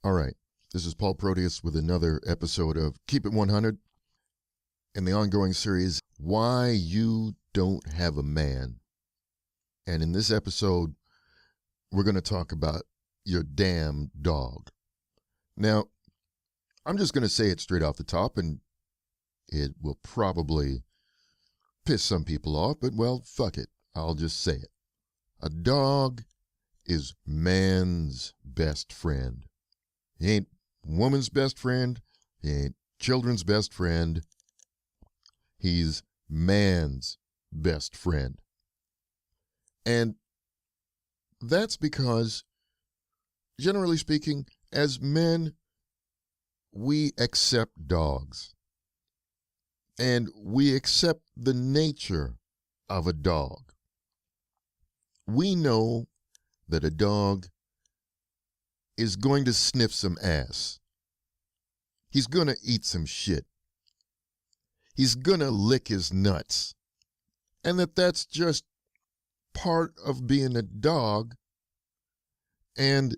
All right, this is Paul Proteus with another episode of Keep It 100 in the ongoing series, Why You Don't Have a Man. And in this episode, we're going to talk about your damn dog. Now, I'm just going to say it straight off the top, and it will probably piss some people off, but well, fuck it. I'll just say it. A dog is man's best friend. He ain't woman's best friend. He ain't children's best friend. He's man's best friend. And that's because, generally speaking, as men, we accept dogs. And we accept the nature of a dog. We know that a dog is going to sniff some ass. He's going to eat some shit. He's going to lick his nuts. And that's just part of being a dog. And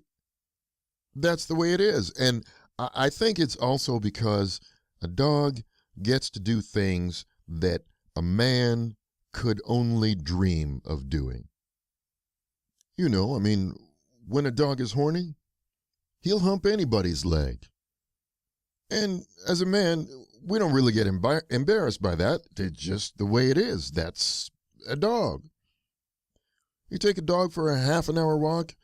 that's the way it is. And I think it's also because a dog gets to do things that a man could only dream of doing. You know, I mean, when a dog is horny, he'll hump anybody's leg. And as a man, we don't really get embarrassed by that. It's just the way it is. That's a dog. You take a dog for a half an hour walk,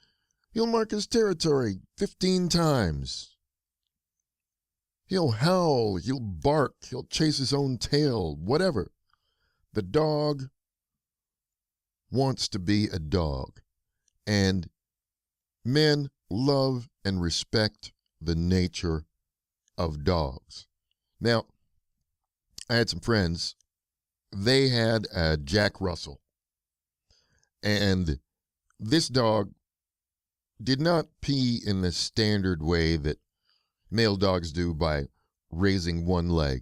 he'll mark his territory 15 times. He'll howl, he'll bark, he'll chase his own tail, whatever. The dog wants to be a dog. And men love and respect the nature of dogs. Now, I had some friends. They had a Jack Russell. And this dog did not pee in the standard way that male dogs do by raising one leg.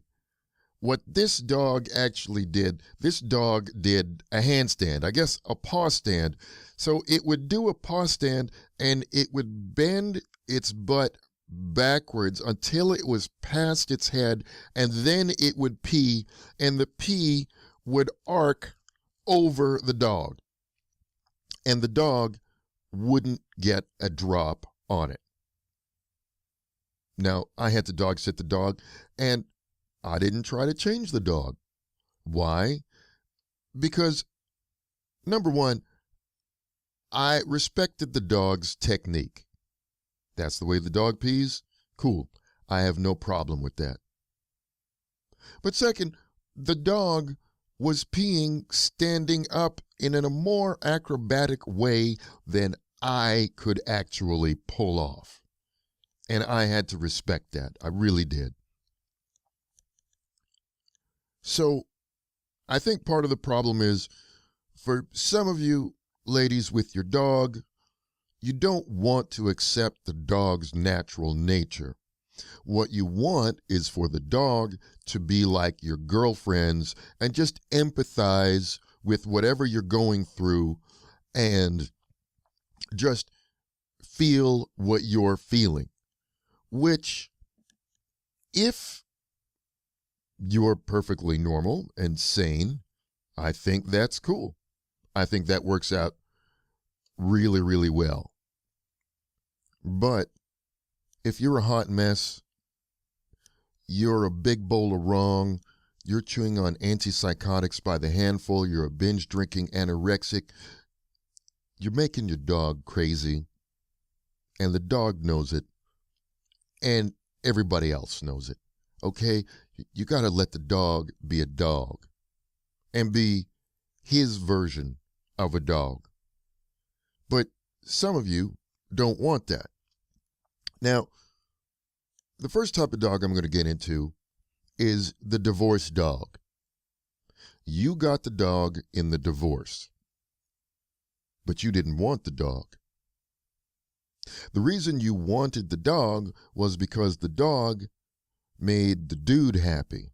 What this dog actually did, this dog did a handstand, I guess a paw stand. So it would do a paw stand and it would bend its butt backwards until it was past its head, and then it would pee, and the pee would arc over the dog. And the dog wouldn't get a drop on it. Now, I had to dog sit the dog, and I didn't try to change the dog. Why? Because, number one, I respected the dog's technique. That's the way the dog pees? Cool. I have no problem with that. But second, the dog was peeing standing up in a more acrobatic way than I could actually pull off. And I had to respect that. I really did. So I think part of the problem is, for some of you ladies with your dog, you don't want to accept the dog's natural nature. What you want is for the dog to be like your girlfriends and just empathize with whatever you're going through and just feel what you're feeling. Which, if you're perfectly normal and sane, I think that's cool. I think that works out really, really well. But if you're a hot mess, you're a big bowl of wrong, you're chewing on antipsychotics by the handful, you're a binge drinking anorexic, you're making your dog crazy, and the dog knows it, and everybody else knows it. Okay? You got to let the dog be a dog and be his version of a dog. But some of you don't want that. Now, the first type of dog I'm going to get into is the divorced dog. You got the dog in the divorce, but you didn't want the dog. The reason you wanted the dog was because the dog made the dude happy.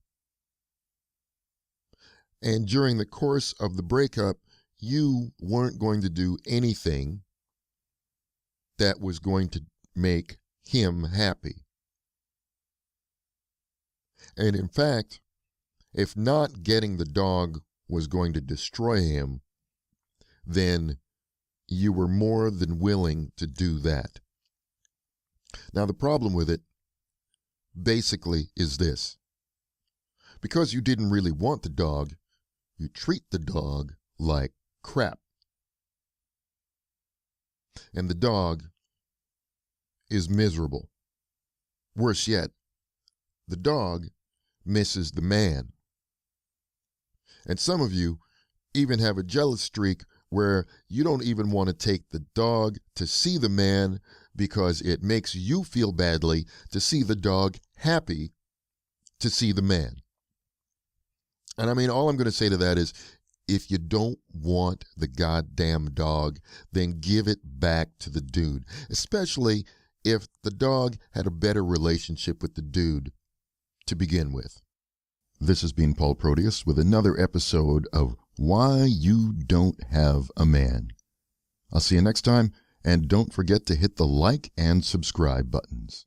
And during the course of the breakup, you weren't going to do anything that was going to make him happy. And in fact, if not getting the dog was going to destroy him, then you were more than willing to do that. Now, the problem with it basically is this. Because you didn't really want the dog, you treat the dog like crap. And the dog is miserable. Worse yet, the dog misses the man. And some of you even have a jealous streak where you don't even want to take the dog to see the man because it makes you feel badly to see the dog happy to see the man. And I mean, all I'm going to say to that is, if you don't want the goddamn dog, then give it back to the dude, especially if the dog had a better relationship with the dude to begin with. This has been Paul Proteus with another episode of Why You Don't Have a Man. I'll see you next time, and don't forget to hit the like and subscribe buttons.